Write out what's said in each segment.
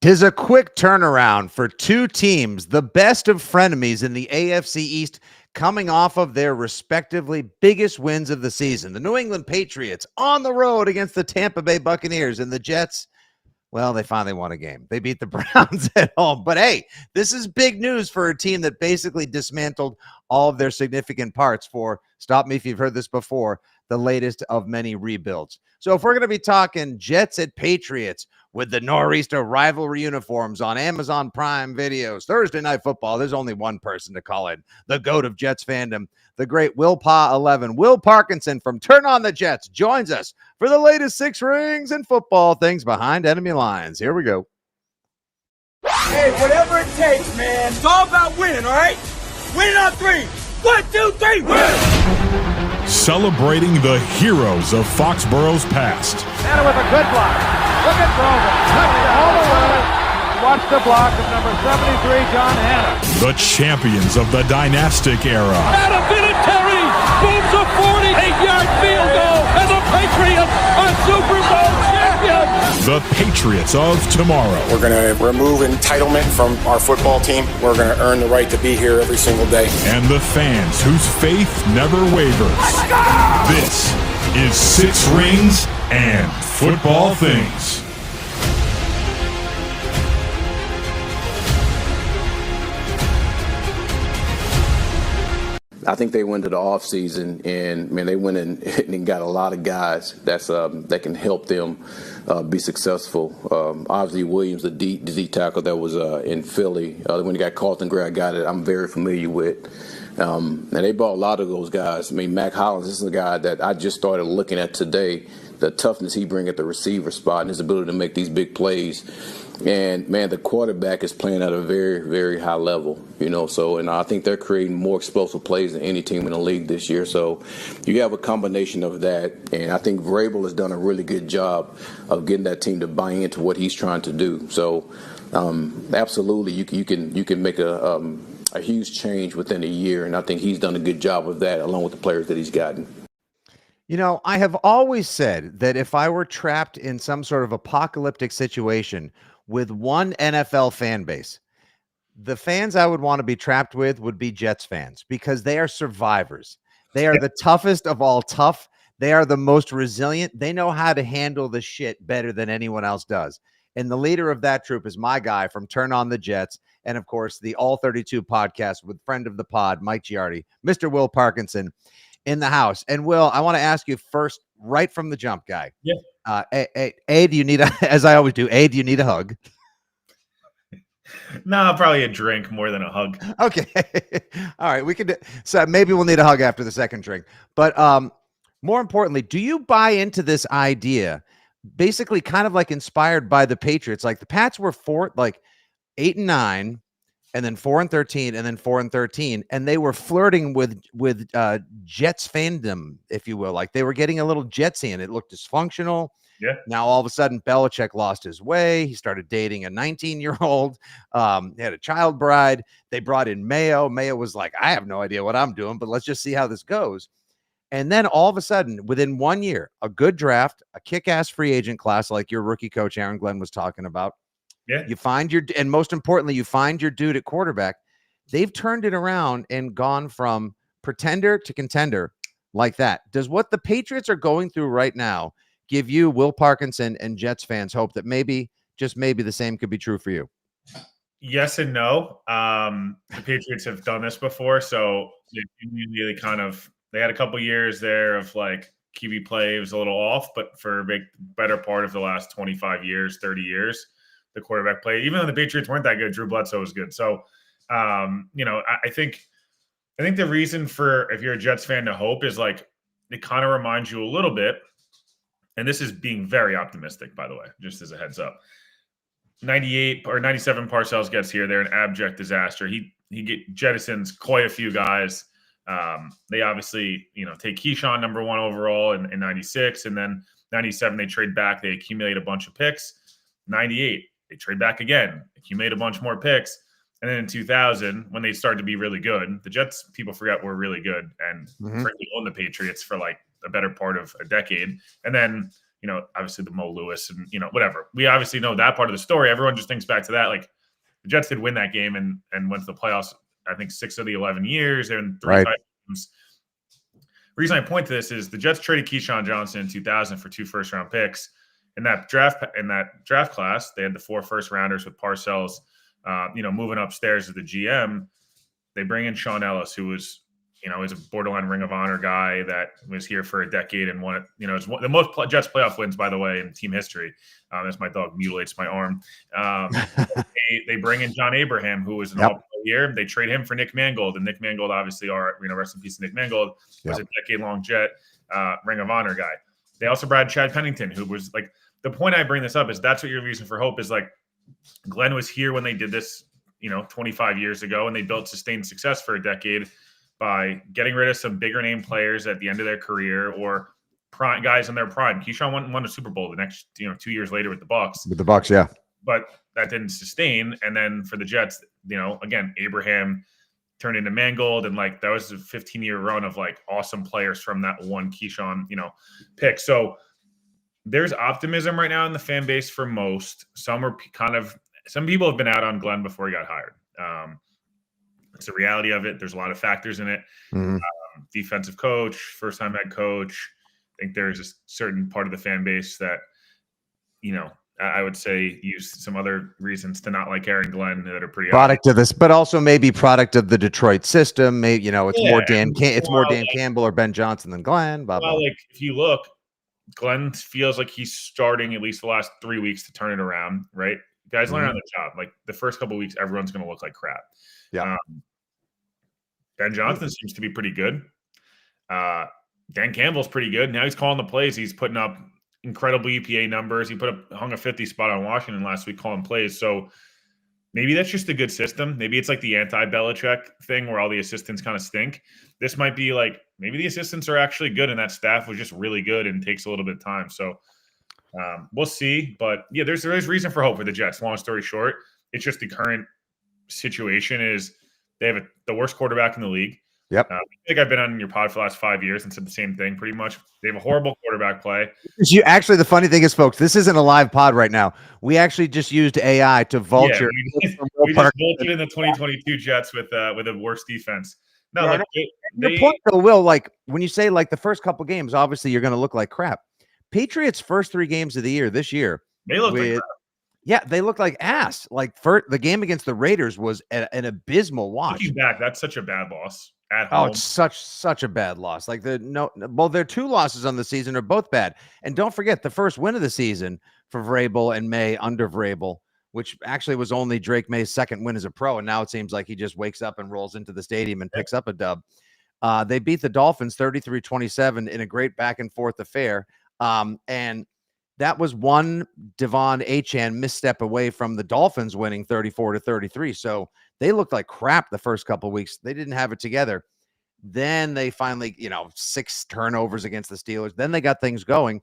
'Tis a quick turnaround for two teams, the best of frenemies in the AFC East, coming off of their respectively biggest wins of the season. The New England Patriots on the road against the Tampa Bay Buccaneers, and the Jets, well, they finally won a game. They beat the Browns at home. But hey, this is big news for a team that basically dismantled all of their significant parts for, stop me if you've heard this before, the latest of many rebuilds. So if we're going to be talking Jets at Patriots with the Nor'easter rivalry uniforms on Amazon Prime Videos, Thursday Night Football, there's only one person to call it, the GOAT of Jets fandom, the great Will Pa 11. Will Parkinson from Turn On the Jets joins us for the latest 6 rings and football things behind enemy lines. Here we go. Hey, whatever it takes, man. It's all about winning, all right? Winning on 3. 1, 2, 3, win! Celebrating the heroes of Foxborough's past. And with a good block. Look at Grover. All the way. Watch the block of number 73, John Hanna. The champions of the dynastic era. Adam Vinatieri booms a 48-yard field goal, and the Patriots are Super Bowl champions. The Patriots of tomorrow. We're going to remove entitlement from our football team. We're going to earn the right to be here every single day. And the fans whose faith never wavers. This is 6 Rings and Football Things. I think they went to the offseason and, man, they went in and got a lot of guys that can help them be successful. Obviously, Williams, the D tackle that was in Philly, when he got Carlton Gray, I got it. I'm very familiar with. And they brought a lot of those guys. I mean, Mac Hollins, this is a guy that I just started looking at today, the toughness he brings at the receiver spot and his ability to make these big plays. And, man, the quarterback is playing at a very, very high level, and I think they're creating more explosive plays than any team in the league this year. So you have a combination of that, and I think Vrabel has done a really good job of getting that team to buy into what he's trying to do. So absolutely, you can make a huge change within a year, and I think he's done a good job of that along with the players that he's gotten. I have always said that if I were trapped in some sort of apocalyptic situation with one NFL fan base, the fans I would want to be trapped with would be Jets fans, because they are survivors. They are the toughest of all tough. They are the most resilient. They know how to handle the shit better than anyone else does. And the leader of that troop is my guy from Turn On the Jets. And of course, the All 32 podcast with friend of the pod, Mike Giardi, Mr. Will Parkinson in the house. And Will, I want to ask you first, right from the jump, guy. Yeah. A, do you need as I always do, do you need a hug? No, probably a drink more than a hug. Okay. All right. We could, so maybe we'll need a hug after the second drink. But more importantly, do you buy into this idea, basically kind of like inspired by the Patriots? Like the Pats were 8-9, and then 4-13, and then 4-13, and they were flirting with Jets fandom, if you will. Like they were getting a little Jetsy, and it looked dysfunctional. Yeah. Now all of a sudden, Belichick lost his way. He started dating a 19-year-old. He had a child bride. They brought in Mayo. Mayo was like, I have no idea what I'm doing, but let's just see how this goes. And then all of a sudden, within 1 year, a good draft, a kick-ass free agent class like your rookie coach Aaron Glenn was talking about. Yeah. You find and most importantly, you find your dude at quarterback. They've turned it around and gone from pretender to contender like that. Does what the Patriots are going through right now give you, Will Parkinson, and Jets fans hope that maybe, just maybe, the same could be true for you? Yes and no. The Patriots have done this before, so they immediately they had a couple years there of like QB play was a little off, but for a better part of the last 25 years, 30 years, the quarterback play, even though the Patriots weren't that good, Drew Bledsoe was good. So, I think the reason for, if you're a Jets fan, to hope is like, it kind of reminds you a little bit, and this is being very optimistic, by the way, just as a heads up. 98 or 97 Parcells gets here. They're an abject disaster. He jettisons quite a few guys. They obviously, take Keyshawn number 1 overall in 96, and then 97 they trade back. They accumulate a bunch of picks. 98 they trade back again, accumulate a bunch more picks, and then in 2000 when they started to be really good, the Jets, people forget, were really good and frankly owned the Patriots for like a better part of a decade. And then obviously the Mo Lewis and, whatever. We obviously know that part of the story. Everyone just thinks back to that. Like the Jets did win that game and went to the playoffs, I think 6 of the 11 years and 3 times. The reason I point to this is the Jets traded Keyshawn Johnson in 2000 for 2 first-round picks. In that draft class, they had the 4 first-rounders with Parcells, moving upstairs as the GM. They bring in Sean Ellis, who was, is a borderline Ring of Honor guy that was here for a decade and won it. It's the most Jets playoff wins, by the way, in team history. As my dog mutilates my arm. They bring in John Abraham, who was an all-pro year. They trade him for Nick Mangold, and Nick Mangold, obviously, rest in peace, Nick Mangold, was a decade-long Jet Ring of Honor guy. They also brought Chad Pennington, who was like, the point I bring this up is that's what your reason for hope is. Like Glenn was here when they did this, 25 years ago, and they built sustained success for a decade by getting rid of some bigger name players at the end of their career or guys in their prime. Keyshawn won a Super Bowl the next, 2 years later with the Bucs. With the Bucs, yeah. But that didn't sustain. And then for the Jets, again, Abraham turned into Mangold, and like that was a 15-year run of like awesome players from that one Keyshawn, pick. So there's optimism right now in the fan base for most. Some people have been out on Glenn before he got hired. It's the reality of it. There's a lot of factors in it. Mm-hmm. Defensive coach, first-time head coach. I think there's a certain part of the fan base that, I would say use some other reasons to not like Aaron Glenn that are pretty product of this, but also maybe product of the Detroit system. Maybe, it's more Dan Campbell or Ben Johnson than Glenn. Blah, blah. Like if you look, Glenn feels like he's starting at least the last 3 weeks to turn it around, right? Guys learn on the job. Like the first couple of weeks, everyone's going to look like crap. Yeah. Ben Johnson seems to be pretty good. Dan Campbell's pretty good. Now he's calling the plays. He's putting up incredible EPA numbers. He hung a 50 spot on Washington last week calling plays. So maybe that's just a good system. Maybe it's like the anti-Belichick thing where all the assistants kind of stink. This might be like maybe the assistants are actually good and that staff was just really good and takes a little bit of time. So we'll see. But yeah, there's reason for hope for the Jets. Long story short, it's just the current situation is they have the worst quarterback in the league. Yep. I think I've been on your pod for the last 5 years and said the same thing pretty much. They have a horrible quarterback play. Actually, the funny thing is, folks, this isn't a live pod right now. We actually just used AI to vulture. Yeah, we just vultured in the 2022 Jets with a worse defense. No, yeah, the point though, Will, like when you say like the first couple games, obviously you're going to look like crap. Patriots' first 3 games of the year this year, they look like crap. Yeah, they look like ass. Like the game against the Raiders was an abysmal watch. Looking back, that's such a bad loss at home. Oh, it's such a bad loss. Like their 2 losses on the season are both bad. And don't forget the first win of the season for Vrabel and May under Vrabel, which actually was only Drake May's second win as a pro. And now it seems like he just wakes up and rolls into the stadium and picks up a dub. They beat the Dolphins 33-27 in a great back and forth affair. And that was one Devon Achane misstep away from the Dolphins winning 34-33. So they looked like crap the first couple of weeks. They didn't have it together. Then they finally, 6 turnovers against the Steelers. Then they got things going.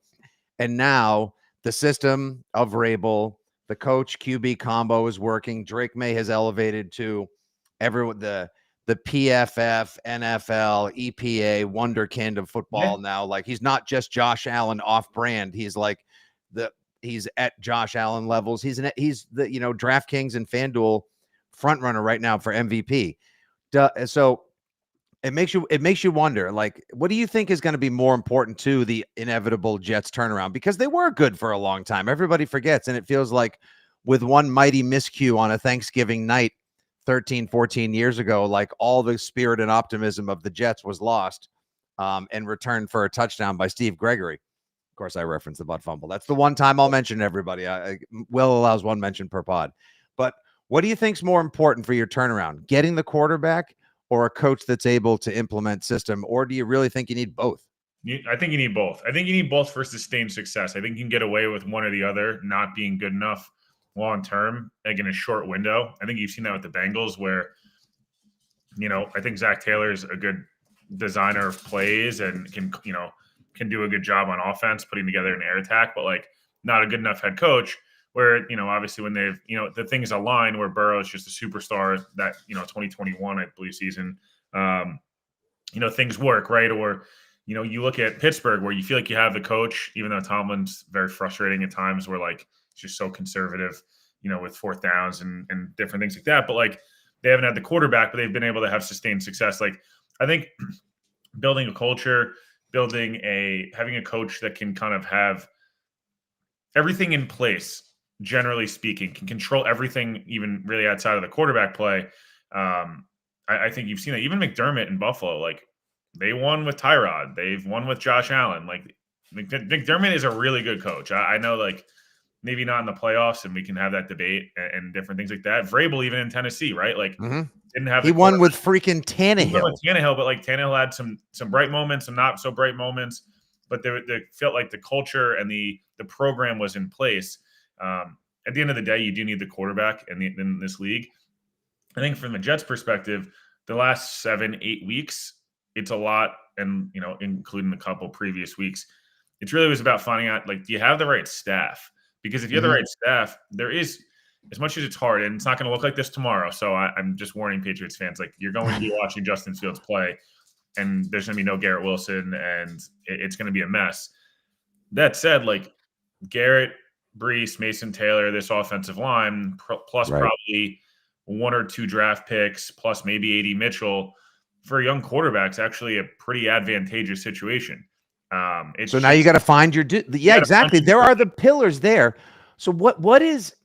And now the system of Vrabel, the coach QB combo is working. Drake May has elevated to everyone, the PFF, NFL, EPA wonderkind of football now. Like he's not just Josh Allen off brand. He's like he's at Josh Allen levels. He's the DraftKings and FanDuel front runner right now for MVP. So it makes you wonder, like, what do you think is going to be more important to the inevitable Jets turnaround? Because they were good for a long time. Everybody forgets. And it feels like with one mighty miscue on a Thanksgiving night 13, 14 years ago, like all the spirit and optimism of the Jets was lost and returned for a touchdown by Steve Gregory. Of course, I referenced the butt fumble. That's the one time I'll mention everybody. Will allows one mention per pod. But what do you think's more important for your turnaround? Getting the quarterback or a coach that's able to implement system? Or do you really think you need both? I think you need both. I think you need both for sustained success. I think you can get away with one or the other not being good enough long term, like in a short window. I think you've seen that with the Bengals where, I think Zach Taylor is a good designer of plays and can do a good job on offense, putting together an air attack, but like not a good enough head coach where, obviously when they've, the things align where Burrow is just a superstar that, 2021, I believe season, things work, right? Or, you look at Pittsburgh where you feel like you have the coach, even though Tomlin's very frustrating at times where like he's just so conservative, with fourth downs and different things like that. But like they haven't had the quarterback, but they've been able to have sustained success. Like I think building a culture, having a coach that can kind of have everything in place, generally speaking, can control everything, even really outside of the quarterback play. I think you've seen that. Even McDermott in Buffalo, like they won with Tyrod. They've won with Josh Allen. Like McDermott is a really good coach. I know, like maybe not in the playoffs, and we can have that debate and different things like that. Vrabel, even in Tennessee, right? Like didn't have. He won with freaking Tannehill. But like Tannehill had some bright moments, some not so bright moments. But they felt like the culture and the program was in place. At the end of the day, you do need the quarterback in this league. I think from the Jets' perspective, the last 7-8 weeks, it's a lot, and including a couple previous weeks, it really was about finding out, like, do you have the right staff? Because if you have the right staff, there is, as much as it's hard, and it's not going to look like this tomorrow. So I'm just warning Patriots fans, like, you're going to be watching Justin Fields play, and there's going to be no Garrett Wilson, and it's going to be a mess. That said, like Garrett, Brees, Mason Taylor, this offensive line, plus probably 1 or 2 draft picks, plus maybe AD Mitchell, for young quarterbacks, actually a pretty advantageous situation. So now you got to find your exactly. There are the pillars there. So what is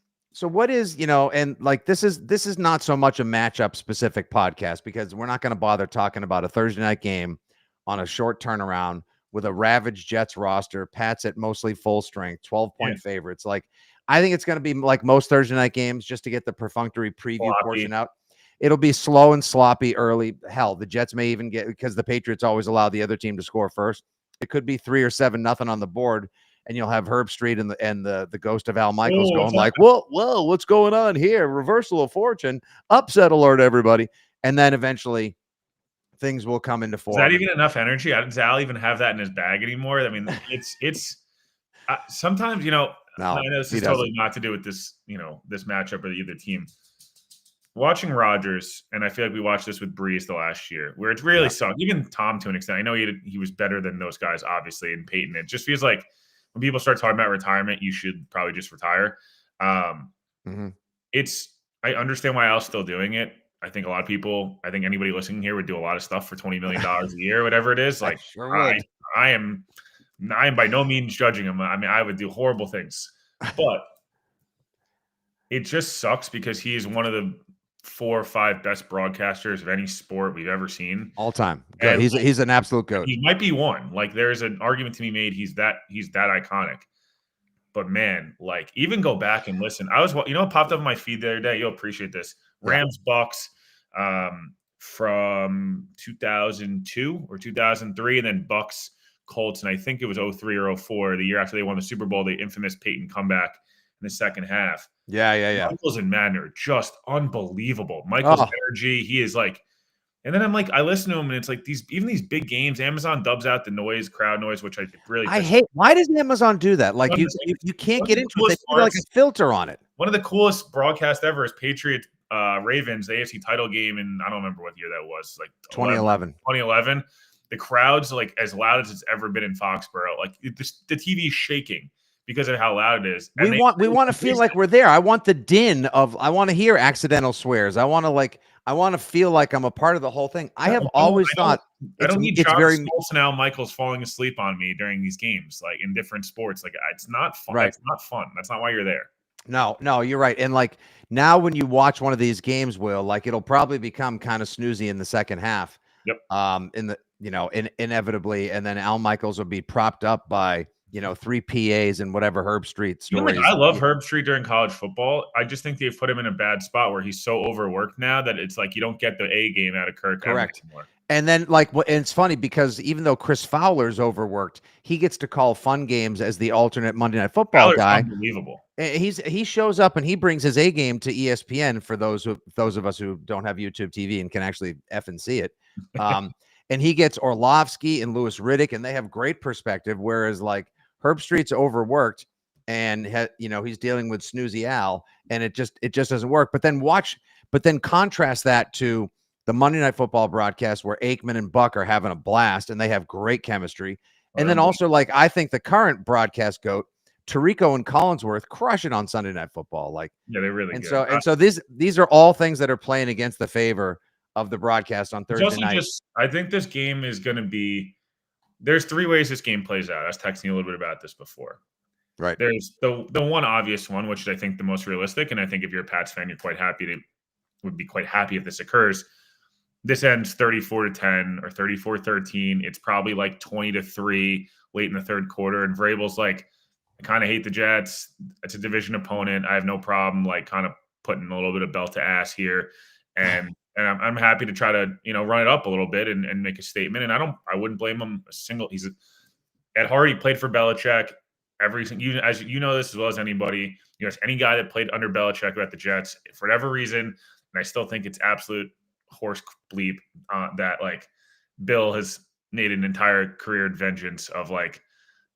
and like this is not so much a matchup specific podcast, because we're not going to bother talking about a Thursday night game on a short turnaround with a ravaged Jets roster. Pats at mostly full strength, 12-point favorites. Like, I think it's going to be like most Thursday night games, just to get the perfunctory preview portion out. It'll be slow and sloppy early. Hell, the Jets may even get, because the Patriots always allow the other team to score first. It could be 3 or 7-0 on the board, and you'll have Herb Street and the ghost of Al Michaels going like, whoa, what's going on here? Reversal of fortune, upset alert, everybody. And then eventually things will come into form. Is that even enough energy? Does Al even have that in his bag anymore? I mean, it's sometimes, I know this is totally not to do with this, this matchup or either team. Watching Rodgers, and I feel like we watched this with Brees the last year, where it's really sucked. Even Tom, to an extent, I know he was better than those guys, obviously, and Peyton. It just feels like when people start talking about retirement, you should probably just retire. I understand why Al's still doing it. I think anybody listening here would do a lot of stuff for $20 million a year, whatever it is. Like, I am by no means judging him. I mean, I would do horrible things, but it just sucks because he is one of the 4 or 5 best broadcasters of any sport we've ever seen all time. Good. He's an absolute goat. He might be one. Like, there's an argument to be made. He's that iconic. But man, like, even go back and listen. What popped up in my feed the other day? You'll appreciate this. Rams Bucks from 2002 or 2003, and then Bucks Colts, and I think it was 03 or 04, the year after they won the Super Bowl, the infamous Peyton comeback in the second half. Yeah. Michaels and Madden are just unbelievable. Michael's energy, he is like, and then I'm like, I listen to him, and it's like these big games, Amazon dubs out the crowd noise, which I hate. Why does Amazon do that? Like, you can't get into it. They put like a filter on it. One of the coolest broadcasts ever is Patriots Ravens, the AFC title game, and I don't remember what year that was, like 2011. 2011. The crowd's like as loud as it's ever been in Foxborough. Like the TV's shaking because of how loud it is. And we want to feel like we're there. I want the din of. I want to hear accidental swears. I want to feel like I'm a part of the whole thing. I have always thought I don't need John Stoltz and Al Michaels falling asleep on me during these games, like in different sports. Like, it's not fun. Right. It's not fun. That's not why you're there. No, you're right. And like now when you watch one of these games, Will, like it'll probably become kind of snoozy in the second half. Yep. Inevitably, and then Al Michaels will be propped up by 3 PAs and whatever Herb Street stories. I love Herb Street during college football. I just think they've put him in a bad spot where he's so overworked now that it's like you don't get the A game out of Kirk. Correct. Anymore. And then and it's funny because even though Chris Fowler's overworked, he gets to call fun games as the alternate Monday Night Football guy. Unbelievable. He shows up and he brings his A game to ESPN for those of us who don't have YouTube TV and can actually effing see it. And he gets Orlovsky and Louis Riddick, and they have great perspective. Whereas like Herb Street's overworked, and he's dealing with snoozy Al, and it just doesn't work. But then contrast that to the Monday Night Football broadcast where Aikman and Buck are having a blast and they have great chemistry. And then also, like, I think the current broadcast GOAT, Tirico and Collinsworth, crush it on Sunday Night Football. Like, yeah, they're really and good. so these are all things that are playing against the favor of the broadcast on Thursday night. I think this game is going to be. There's three ways this game plays out. I was texting you a little bit about this before. Right. There's the one obvious one, which is I think the most realistic, and I think if you're a Pats fan, you're would be quite happy if this occurs. This ends 34-10 or 34-13. It's probably like 20-3 late in the third quarter, and Vrabel's like, I kind of hate the Jets. It's a division opponent. I have no problem like kind of putting a little bit of belt to ass here, and I'm happy to try to run it up a little bit and make a statement. And I wouldn't blame him a single. At heart, he played for Belichick. As you know this as well as anybody. Any guy that played under Belichick at the Jets for whatever reason, and I still think it's absolute horse bleep that like Bill has made an entire career vengeance of like,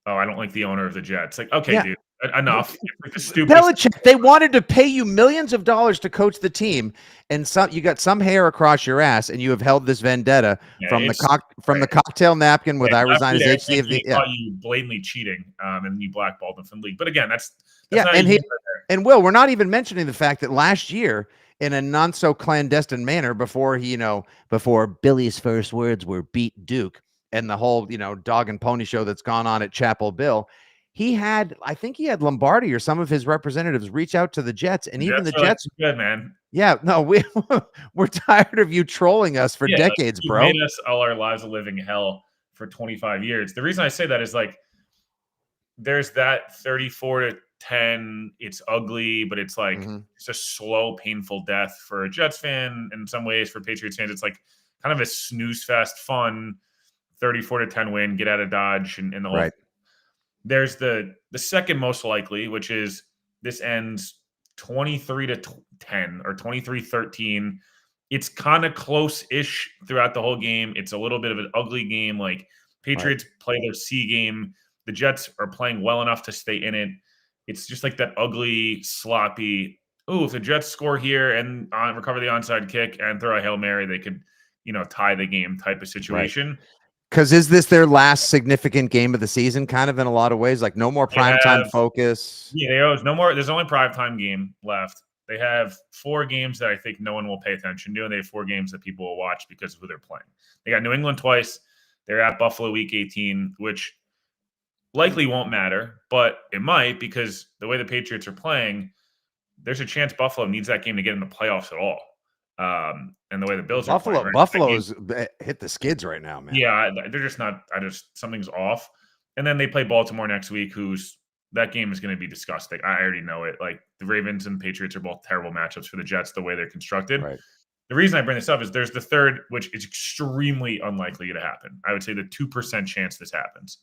oh, I don't like the owner of the Jets. Like, okay, dude, enough. Like the Belichick, they wanted to pay you millions of dollars to coach the team, and you got some hair across your ass, and you have held this vendetta from the cocktail napkin with I resign as HC of the. Thought you blatantly cheating, and you blackballed him from the league. But again, that's and Will, we're not even mentioning the fact that last year, in a not so clandestine manner, before Billy's first words were "beat Duke" and the whole dog and pony show that's gone on at Chapel Bill. I think he had Lombardi or some of his representatives reach out to the Jets, and even the Jets. Good, man. Yeah, no, we're tired of you trolling us for decades, you bro. Made us all our lives a living hell for 25 years. The reason I say that is like, there's that 34-10. It's ugly, but it's like it's a slow, painful death for a Jets fan. In some ways, for Patriots fans, it's like kind of a snooze fest, fun 34-10 win, get out of Dodge, and the whole. Right. There's the second most likely, which is this ends 23-10 or 23-13. It's kind of close-ish throughout the whole game. It's a little bit of an ugly game. Like Patriots play their C game. The Jets are playing well enough to stay in it. It's just like that ugly, sloppy. If the Jets score here and recover the onside kick and throw a Hail Mary, they could, tie the game type of situation. Right. Because is this their last significant game of the season? Kind of in a lot of ways, like no more primetime focus. Yeah, there's no more. There's only primetime game left. They have 4 games that I think no one will pay attention to, and they have 4 games that people will watch because of who they're playing. They got New England twice. They're at Buffalo week 18, which likely won't matter, but it might because the way the Patriots are playing, there's a chance Buffalo needs that game to get in the playoffs at all. And the way the Bills are playing, Buffalo's hit the skids right now, man. Yeah, they're just not. Something's off. And then they play Baltimore next week. That game is going to be disgusting. I already know it. Like the Ravens and Patriots are both terrible matchups for the Jets the way they're constructed. Right. The reason I bring this up is there's the third, which is extremely unlikely to happen. I would say the 2% chance this happens.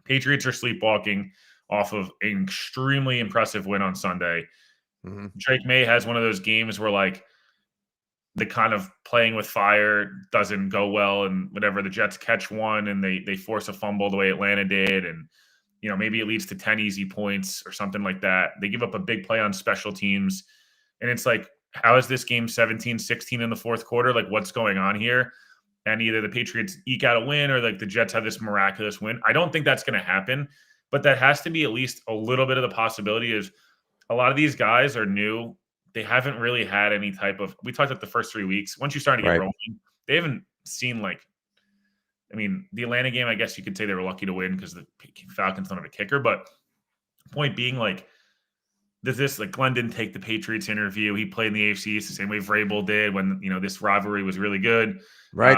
Patriots are sleepwalking off of an extremely impressive win on Sunday. Mm-hmm. Drake May has one of those games where like the kind of playing with fire doesn't go well, and whatever, the Jets catch one and they force a fumble the way Atlanta did, and maybe it leads to 10 easy points or something like that. They give up a big play on special teams, and it's like, how is this game 17-16 in the fourth quarter? Like, what's going on here? And either the Patriots eke out a win or like the Jets have this miraculous win. I don't think that's going to happen, but that has to be at least a little bit of the possibility. Is a lot of these guys are new. They haven't really had any type of – we talked about the first 3 weeks. Once you start to get rolling, they haven't seen the Atlanta game, I guess you could say they were lucky to win because the Falcons don't have a kicker. But point being, like, Glenn didn't take the Patriots interview. He played in the AFC East the same way Vrabel did when, this rivalry was really good. Right.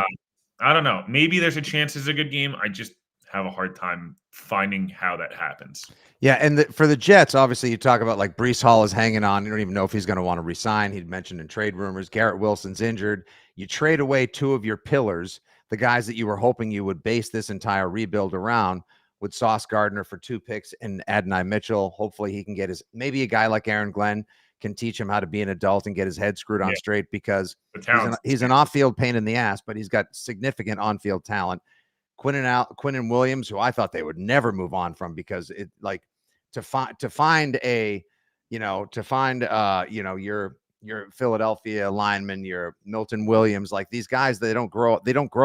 I don't know. Maybe there's a chance it's a good game. I just have a hard time finding how that happens. Yeah, and for the Jets, obviously you talk about like Breece Hall is hanging on. You don't even know if he's going to want to resign. He'd mentioned in trade rumors. Garrett Wilson's injured. You trade away 2 of your pillars, the guys that you were hoping you would base this entire rebuild around, with Sauce Gardner for 2 picks and Adonai Mitchell. Hopefully he can get maybe a guy like Aaron Glenn can teach him how to be an adult and get his head screwed on straight, because he's an off-field pain in the ass, but he's got significant on-field talent. Quinnen Williams, who I thought they would never move on from, because it like to find your your Philadelphia lineman, your Milton Williams, like these guys, they don't grow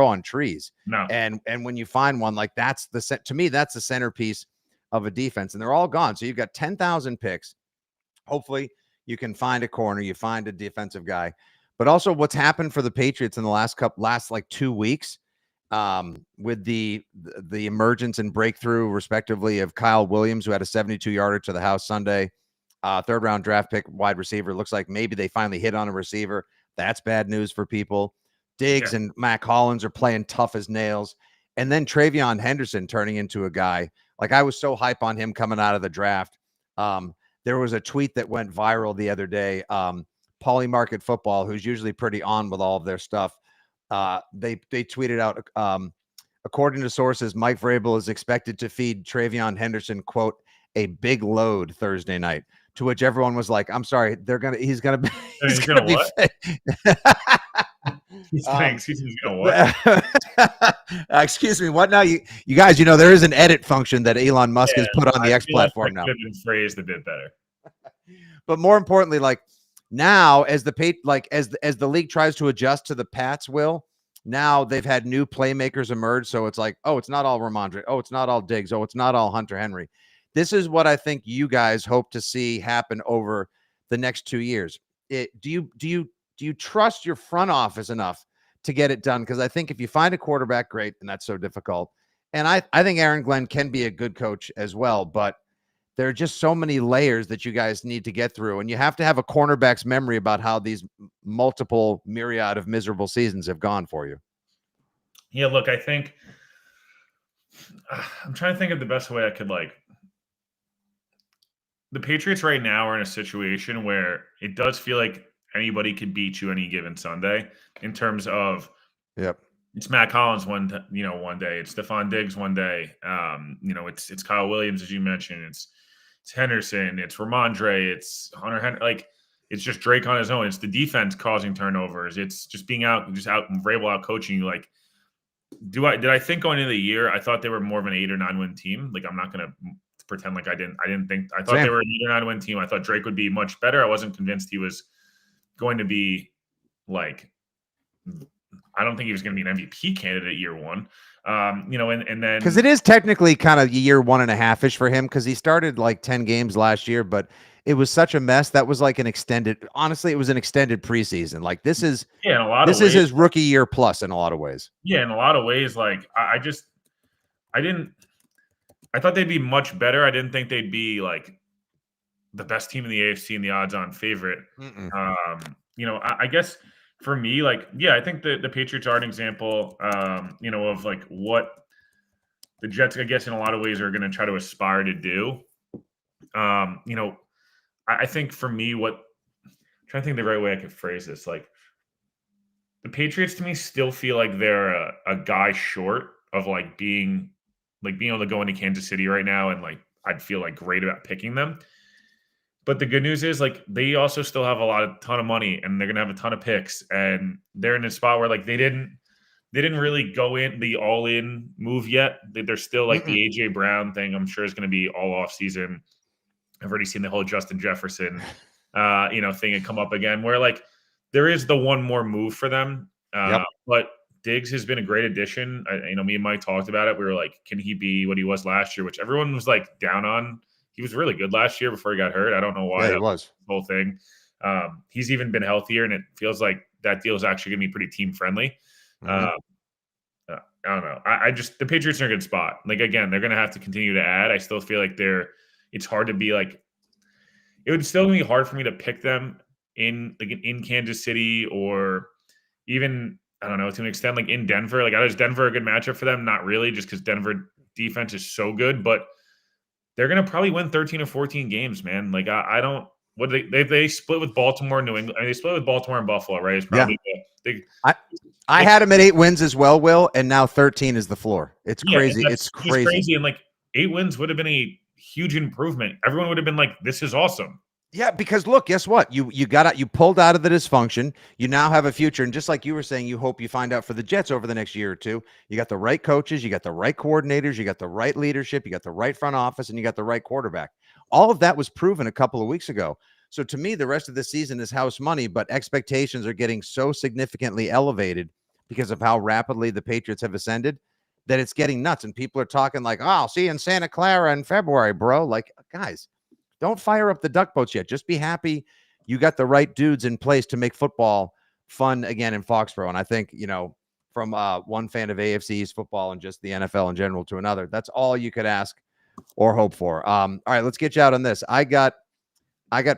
on trees. No. And when you find one, like that's to me, that's the centerpiece of a defense, and they're all gone. So you've got 10,000 picks. Hopefully you can find a corner, you find a defensive guy, but also what's happened for the Patriots in the last like 2 weeks, with the emergence and breakthrough respectively of Kyle Williams, who had a 72-yarder to the house Sunday, third round draft pick wide receiver. Looks like maybe they finally hit on a receiver. That's bad news for people. Diggs and Mac Hollins are playing tough as nails. And then Travion Henderson turning into a guy. Like, I was so hype on him coming out of the draft. There was a tweet that went viral the other day. Polymarket Football, who's usually pretty on with all of their stuff, they tweeted out, according to sources, Mike Vrabel is expected to feed Travion Henderson, quote, a big load Thursday night. To which everyone was like, "I'm sorry, he's gonna be." He's gonna what? Excuse me, he's gonna what? Excuse me, what now? You guys, there is an edit function that Elon Musk has put on the X platform now. Could have been phrased a bit better. But more importantly, like now, as the league tries to adjust to the Pats, now they've had new playmakers emerge. So it's like, oh, it's not all Ramondre. Oh, it's not all Diggs. Oh, it's not all Hunter Henry. This is what I think you guys hope to see happen over the next 2 years. Do you trust your front office enough to get it done? Because I think if you find a quarterback, great, and that's so difficult. And I think Aaron Glenn can be a good coach as well, but there are just so many layers that you guys need to get through, and you have to have a cornerback's memory about how these multiple myriad of miserable seasons have gone for you. Yeah, look, I think I'm trying to think of the best way I could the Patriots right now are in a situation where it does feel like anybody could beat you any given Sunday in terms of, it's Mac Hollins one day, it's Stephon Diggs one day, it's Kyle Williams, as you mentioned, it's Henderson, it's Ramondre, it's Hunter Henry, like it's just Drake on his own. It's the defense causing turnovers. It's just being out Vrabel out coaching you. Like, did I think going into the year, I thought they were more of an 8 or 9 win team? Like, I'm not gonna pretend like I didn't think. I thought they were an 8 or 9 win team. I thought Drake would be much better. I wasn't convinced he was going to be like. I don't think he was going to be an MVP candidate year one. And then because it is technically kind of year 1.5-ish for him, because he started like 10 games last year, but it was such a mess. That was like it was an extended preseason. Like this is his rookie year plus in a lot of ways. Yeah, in a lot of ways. Like I thought they'd be much better. I didn't think they'd be like the best team in the AFC and the odds-on favorite. I guess for me, I think the Patriots are an example, of like what the Jets, I guess, in a lot of ways are going to try to aspire to do. I think for me, I'm trying to think the right way I could phrase this. Like the Patriots to me still feel like they're a guy short of being able to go into Kansas City right now. And I'd feel great about picking them. But the good news is they also still have a ton of money, and they're going to have a ton of picks, and they're in a spot where they didn't really go in the all in move yet. They're still the AJ Brown thing. I'm sure is going to be all off season. I've already seen the whole Justin Jefferson, thing come up again, where there is the one more move for them. But Diggs has been a great addition. Me and Mike talked about it. We were like, can he be what he was last year? Which everyone was down on. He was really good last year before he got hurt. I don't know why. Yeah, he was. The whole thing. He's even been healthier, and it feels like that deal is actually going to be pretty team friendly. I don't know. The Patriots are in a good spot. Again, they're going to have to continue to add. I still feel like it's hard to be it would still be hard for me to pick them in Kansas City, or even, I don't know, to an extent, in Denver. Is Denver a good matchup for them? Not really, just because Denver defense is so good, but they're going to probably win 13 or 14 games, man. I don't. What they split with Baltimore, New England. They split with Baltimore and Buffalo, right? It's probably I had them at 8 wins as well, Will, and now 13 is the floor. It's crazy. It's crazy. And 8 wins would have been a huge improvement. Everyone would have been like, "This is awesome." Yeah, because look, guess what? You pulled out of the dysfunction. You now have a future, and just like you were saying, you hope you find out for the Jets over the next year or two. You got the right coaches, you got the right coordinators, you got the right leadership, you got the right front office, and you got the right quarterback. All of that was proven a couple of weeks ago. So to me, the rest of the season is house money, but expectations are getting so significantly elevated because of how rapidly the Patriots have ascended that it's getting nuts. And people are talking like, oh, I'll see you in Santa Clara in February, bro. Like, guys, don't fire up the duck boats yet. Just be happy you got the right dudes in place to make football fun again in Foxborough. And I think, from one fan of AFC East football and just the NFL in general to another, that's all you could ask or hope for. All right, let's get you out on this. I got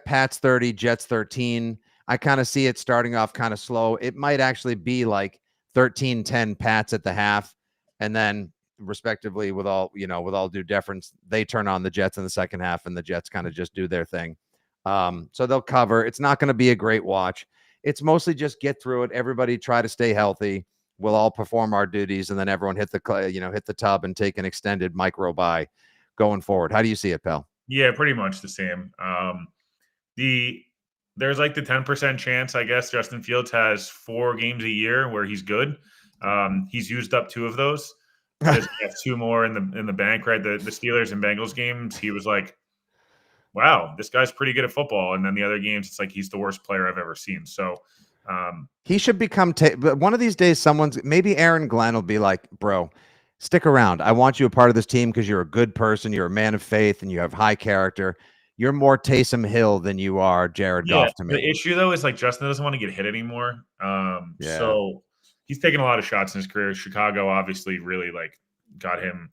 Pats 30, Jets 13. I kind of see it starting off kind of slow. It might actually be like 13-10 Pats at the half, and then respectively, with all due deference, they turn on the Jets in the second half, and the Jets kind of just do their thing. So they'll cover. It's not going to be a great watch. It's mostly just get through it. Everybody try to stay healthy. We'll all perform our duties, and then everyone hit the tub and take an extended micro bye going forward. How do you see it, pal? Yeah, pretty much the same. There's like the 10% chance, I guess, Justin Fields has 4 games a year where he's good. He's used up 2 of those. He has 2 more in the bank, right? The Steelers and Bengals games, he was like, wow, this guy's pretty good at football. And then the other games, it's like he's the worst player I've ever seen. So he should become but one of these days, maybe Aaron Glenn will be like, bro, stick around. I want you a part of this team because you're a good person. You're a man of faith and you have high character. You're more Taysom Hill than you are Jared Goff to me. The issue, though, is like Justin doesn't want to get hit anymore. So he's taken a lot of shots in his career. Chicago obviously really like got him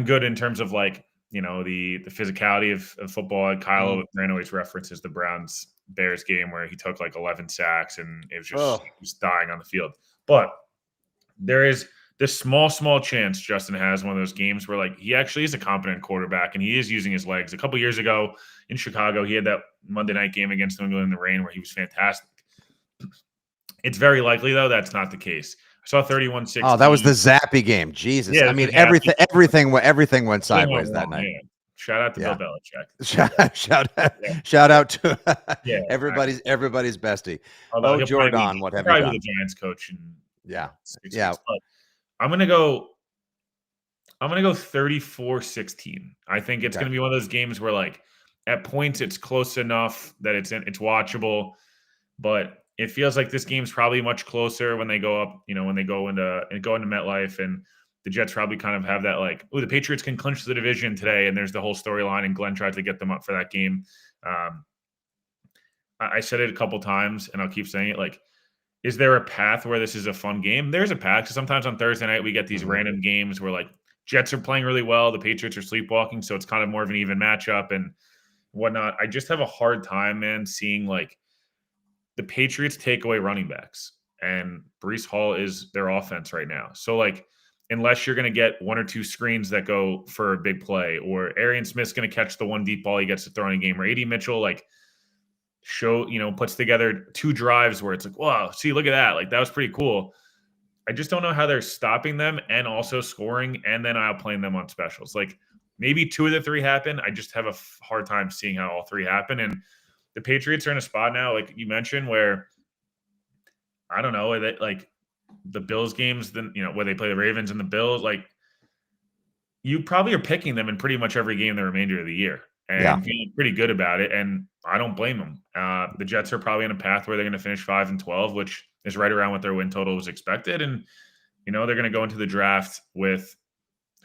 good in terms of like, the physicality of football. Kyle Ran always references the Browns-Bears game where he took like 11 sacks and it was just dying on the field. But there is this small chance Justin has one of those games where like he actually is a competent quarterback and he is using his legs. A couple years ago in Chicago, he had that Monday night game against New England in the rain where he was fantastic. It's very likely, though, that's not the case. I saw 31-16. Oh, that was the Zappy game. Jesus. Yeah, I mean, everything went sideways that night. Yeah. Shout out to Bill Belichick. Shout out to everybody's bestie. Although Jordan, what have you done? The Giants coach. And yeah. But I'm gonna go 34-16. I think it's gonna be one of those games where like at points it's close enough that it's watchable, but it feels like this game's probably much closer when they go up, when they go into MetLife, and the Jets probably kind of have that like, the Patriots can clinch the division today, and there's the whole storyline, and Glenn tried to get them up for that game. I said it a couple times, and I'll keep saying it. Like, is there a path where this is a fun game? There's a path. Because sometimes on Thursday night we get these random games where like Jets are playing really well, the Patriots are sleepwalking, so it's kind of more of an even matchup and whatnot. I just have a hard time, man, seeing like the Patriots take away running backs, and Breece Hall is their offense right now. So like, unless you're going to get 1 or 2 screens that go for a big play, or Arian Smith's going to catch the 1 deep ball he gets to throw in a game, or A.D. Mitchell like puts together 2 drives where it's like, wow, see, look at that. Like, that was pretty cool. I just don't know how they're stopping them and also scoring and then outplaying them on specials. Like, maybe 2 of the 3 happen. I just have a hard time seeing how all 3 happen. And the Patriots are in a spot now, like you mentioned, where I don't know, that like the Bills games, then where they play the Ravens and the Bills, like you probably are picking them in pretty much every game the remainder of the year and feeling pretty good about it. And I don't blame them. The Jets are probably in a path where they're going to finish 5-12, which is right around what their win total was expected. And they're going to go into the draft with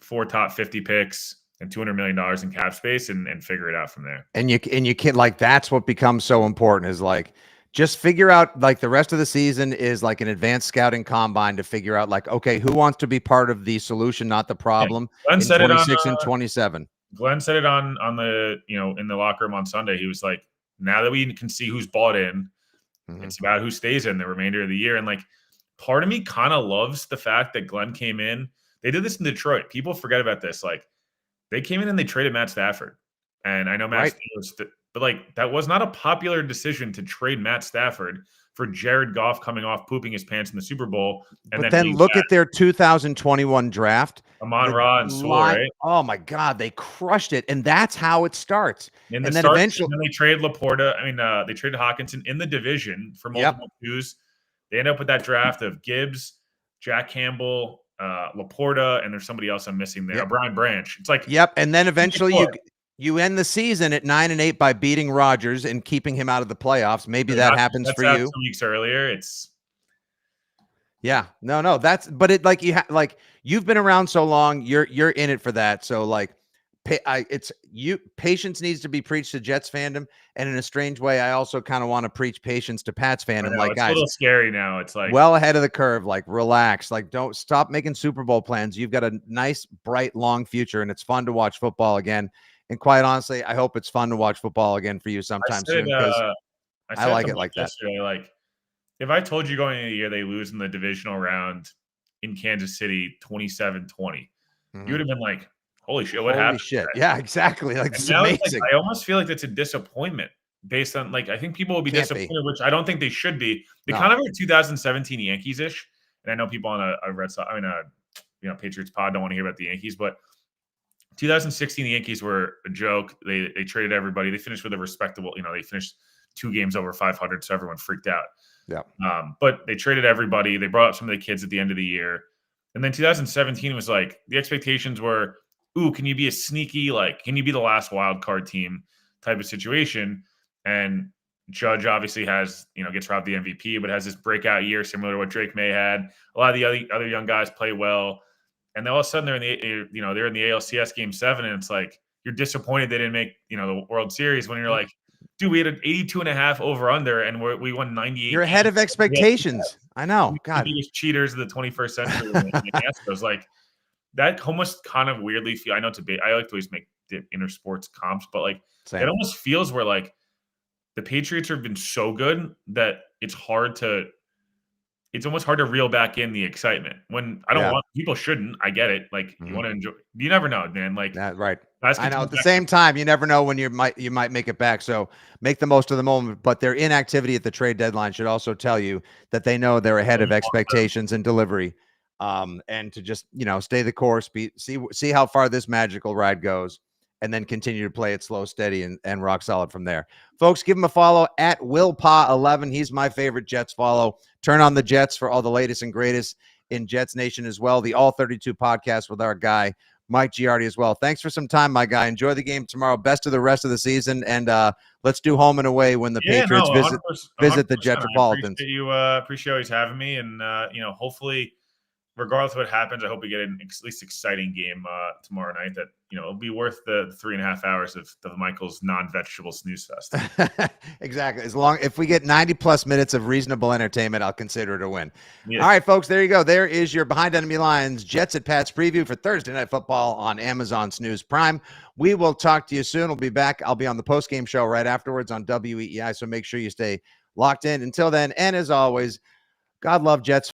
4 top 50 picks and $200 million in cap space and figure it out from there. And you can't, like, that's what becomes so important is like, just figure out like the rest of the season is like an advanced scouting combine to figure out like, okay, who wants to be part of the solution, not the problem. Glenn said 26 and 27. Glenn said it on the, in the locker room on Sunday. He was like, now that we can see who's bought in, it's about who stays in the remainder of the year. And like, part of me kind of loves the fact that Glenn came in. They did this in Detroit. People forget about this. Like, they came in and they traded Matt Stafford. And I know Matt Stafford, but like that was not a popular decision to trade Matt Stafford for Jared Goff coming off pooping his pants in the Super Bowl. And then look at their 2021 draft. Amon-Ra and Sewell, right? Oh my God, they crushed it. And that's how it starts. And then eventually they traded Laporta. I mean, they traded Hawkinson in the division for multiple twos. They end up with that draft of Gibbs, Jack Campbell, Laporta, and there's somebody else I'm missing there. Brian Branch. It's like, and then eventually You end the season at 9-8 by beating Rodgers and keeping him out of the playoffs. Maybe that happens for you. 2 weeks earlier. Yeah, no, but it like you've been around so long, you're in it for that. So like, patience needs to be preached to Jets fandom, and in a strange way, I also kind of want to preach patience to Pats fandom. Like, it's guys, a little scary now. It's like well ahead of the curve. Like, relax. Like, don't stop making Super Bowl plans. You've got a nice, bright, long future, and it's fun to watch football again. And quite honestly, I hope it's fun to watch football again for you sometime soon because I like it like that. Yesterday, like, if I told you going into the year they lose in the divisional round in Kansas City 27-20, you would have been like, holy shit, what happened? Shit. Yeah, exactly. Like, it's now amazing. I almost feel like that's a disappointment based on, like, I think people will be disappointed, which I don't think they should be. They kind of are 2017 Yankees-ish. And I know people on a Red Sox, Patriots pod don't want to hear about the Yankees, but 2016, the Yankees were a joke. They traded everybody. They finished with a respectable, they finished 2 games over 500, so everyone freaked out. Yeah. But they traded everybody. They brought up some of the kids at the end of the year. And then 2017 was like, the expectations were, ooh, can you be a sneaky, like, can you be the last wild card team type of situation? And Judge obviously has, gets robbed the MVP, but has this breakout year similar to what Drake May had. A lot of the other young guys play well. And then all of a sudden they're in the ALCS Game 7, and it's like you're disappointed they didn't make the World Series when you're like, dude, we had an 82.5 over under, and we won 98. You're ahead of expectations. I know. God, biggest cheaters of the 21st century. It was like that almost kind of weirdly feel. I know I like to always make the inter sports comps, but like it almost feels where like the Patriots have been so good that it's almost hard to reel back in the excitement when I don't want people shouldn't. I get it. Like you want to enjoy. You never know, man. Like right. I know. At the same time, you never know when you might make it back. So make the most of the moment. But their inactivity at the trade deadline should also tell you that they know they're ahead of expectations and delivery. And to just stay the course, see how far this magical ride goes, and then continue to play it slow, steady, and rock solid from there. Folks, give him a follow at WillPaw11. He's my favorite Jets follow. Turn on the Jets for all the latest and greatest in Jets Nation as well. The All 32 podcast with our guy, Mike Giardi, as well. Thanks for some time, my guy. Enjoy the game tomorrow. Best of the rest of the season. And let's do home and away when the Patriots visit the Jetropolitans. I appreciate you always having me. And, hopefully, regardless of what happens, I hope we get at least exciting game tomorrow night that, it'll be worth the 3.5 hours of Michael's non-vegetable snooze fest. Exactly. If we get 90 plus minutes of reasonable entertainment, I'll consider it a win. Yeah. All right, folks, there you go. There is your Behind Enemy Lines Jets at Pats preview for Thursday Night Football on Amazon Snooze Prime. We will talk to you soon. We'll be back. I'll be on the post-game show right afterwards on WEEI, so make sure you stay locked in. Until then, and as always, God love Jets